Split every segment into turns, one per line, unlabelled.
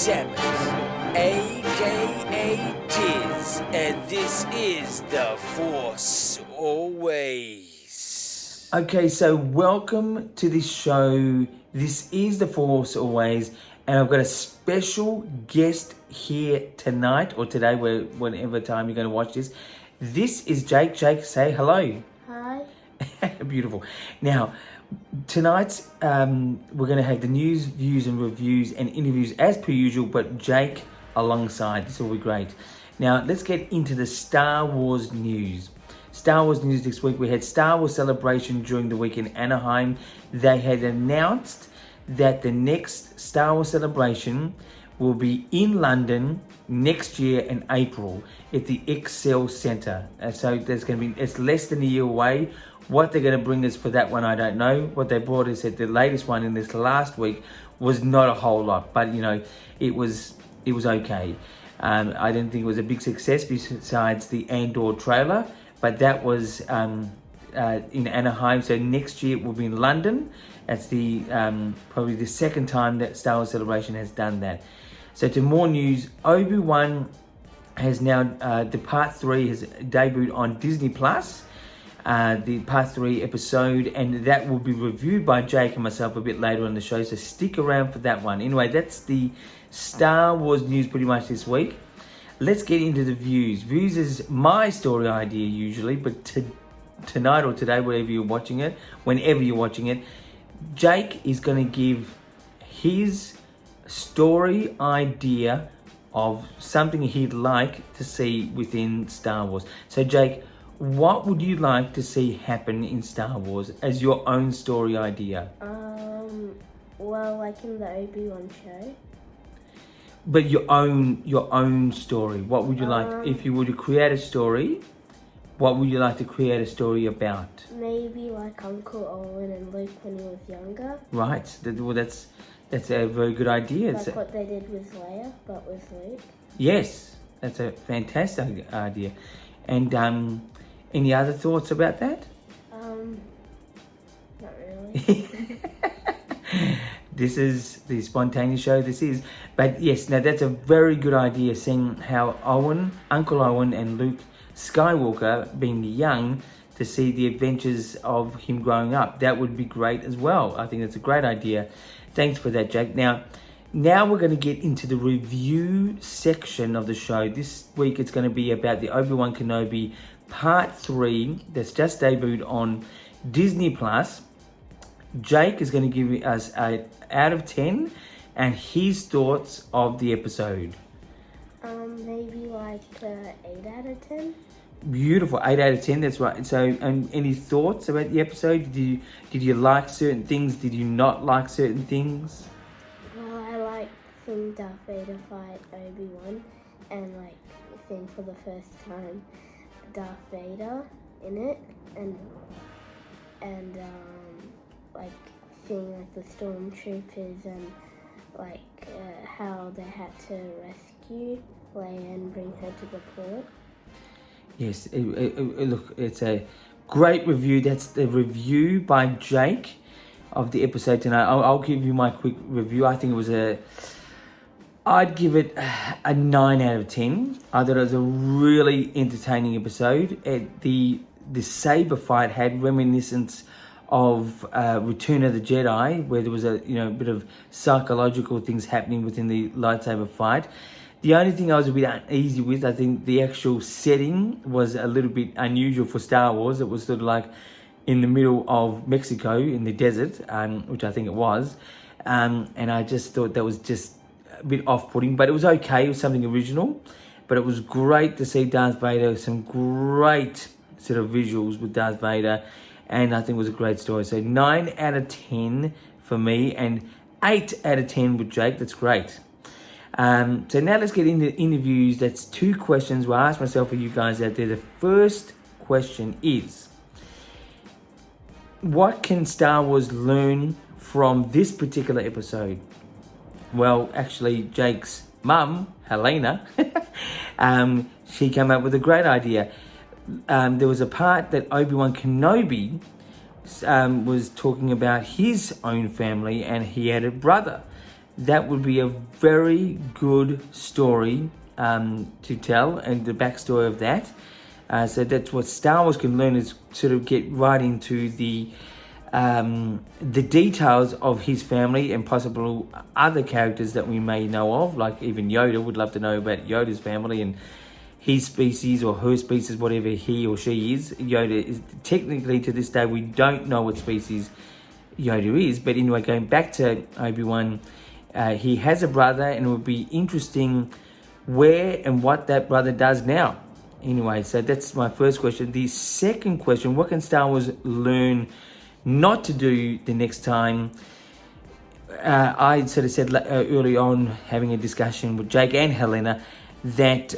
Samus, aka Tiz, and this is The Force Always.
Okay, so welcome to this show. This is The Force Always, and I've got a special guest here tonight or today, whenever time you're going to watch this. This is Jake. Jake, say hello.
Hi.
Beautiful. Now, tonight we're going to have the news, views and reviews and interviews as per usual, but Jake alongside. This will be great. Now, let's get into the Star Wars news. Star Wars news this week. We had Star Wars Celebration during the week in Anaheim. They had announced that the next Star Wars Celebration will be in London next year in April at the Excel Centre. So there's going to be, it's less than a year away. What they're going to bring us for that one, I don't know. What they brought us at the latest one in this last week was not a whole lot, but you know, it was okay. I didn't think it was a big success besides the Andor trailer, but that was in Anaheim. So next year it will be in London. That's the probably the second time that Star Wars Celebration has done that. So to more news, Obi Wan has now the Part 3 has debuted on Disney Plus. The Part 3 episode, and that will be reviewed by Jake and myself a bit later on the show, so stick around for that one. Anyway, that's the Star Wars news pretty much this week. Let's get into the views. Views is my story idea usually, but tonight or today, whenever you're watching it, Jake is going to give his story idea of something he'd like to see within Star Wars. So Jake, what would you like to see happen in Star Wars as your own story idea?
Well, like in the Obi Wan show.
But your own story. What would you like if you were to create a story? What would you like to create a story about?
Maybe like Uncle Owen and Luke when he was younger.
Right. Well, that's a very good idea.
Like what they did with Leia, but with Luke.
Yes, that's a fantastic idea. And any other thoughts about that?
Not really.
This is the spontaneous show. But yes, now that's a very good idea. Seeing how Uncle Owen, and Luke Skywalker being young, to see the adventures of him growing up. That would be great as well. I think that's a great idea. Thanks for that, Jake. Now we're going to get into the review section of the show. This week it's going to be about the Obi Wan Kenobi Part 3 that's just debuted on Disney Plus. Jake is going to give us a out of 10 and his thoughts of the episode.
Maybe like 8 out of 10.
Beautiful, 8 out of 10. That's right. So, any thoughts about the episode? Did you like certain things? Did you not like certain things?
Well, I like seeing Darth Vader fight Obi-Wan, and like seeing for the first time Darth Vader in it, and like seeing like the stormtroopers and like how they had to rescue Leia and bring her to the port.
Yes, look, it's a great review. That's the review by Jake of the episode tonight. I'll give you my quick review. I think it was I'd give it a 9 out of 10. I thought it was a really entertaining episode. The saber fight had reminiscence of Return of the Jedi, where there was a bit of psychological things happening within the lightsaber fight. The only thing I was a bit uneasy with, I think the actual setting was a little bit unusual for Star Wars. It was sort of like in the middle of Mexico in the desert, which I think it was. And I just thought that was just a bit off-putting, but it was okay. It was something original. But it was great to see Darth Vader, some great sort of visuals with Darth Vader. And I think it was a great story. So 9 out of 10 for me and 8 out of 10 with Jake. That's great. So now let's get into interviews. That's 2 questions we'll ask myself for you guys out there. The first question is, what can Star Wars learn from this particular episode? Well, actually, Jake's mum, Helena, she came up with a great idea. There was a part that Obi Wan Kenobi was talking about his own family, and he had a brother. that would be a very good story to tell, and the backstory of that. So that's what Star Wars can learn, is sort of get right into the details of his family and possible other characters that we may know of, like even Yoda. Would love to know about Yoda's family and his species or her species, whatever he or she is. Yoda is technically, to this day, we don't know what species Yoda is. But anyway, going back to Obi-Wan, he has a brother, and it would be interesting where and what that brother does now. Anyway, so that's my first question. The second question, what can Star Wars learn not to do the next time? I sort of said early on, having a discussion with Jake and Helena, that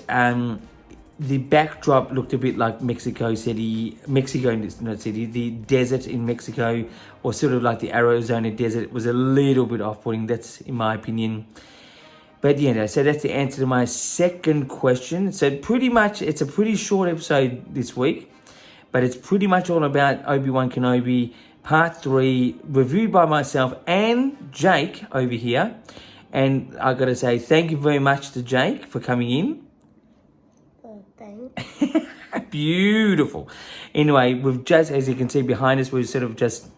the backdrop looked a bit like Mexico City, the desert in Mexico, or sort of like the Arizona desert. It was a little bit off-putting, that's in my opinion. But yeah, so that's the answer to my second question. So pretty much, it's a pretty short episode this week, but it's pretty much all about Obi Wan Kenobi Part 3, reviewed by myself and Jake over here. And I got to say thank you very much to Jake for coming in.
Oh, thanks.
Beautiful. Anyway, we've just, as you can see behind us, we've sort of just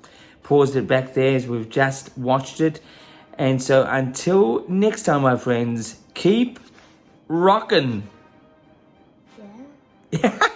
paused it back there as we've just watched it. And so until next time, my friends, keep rocking.
Yeah.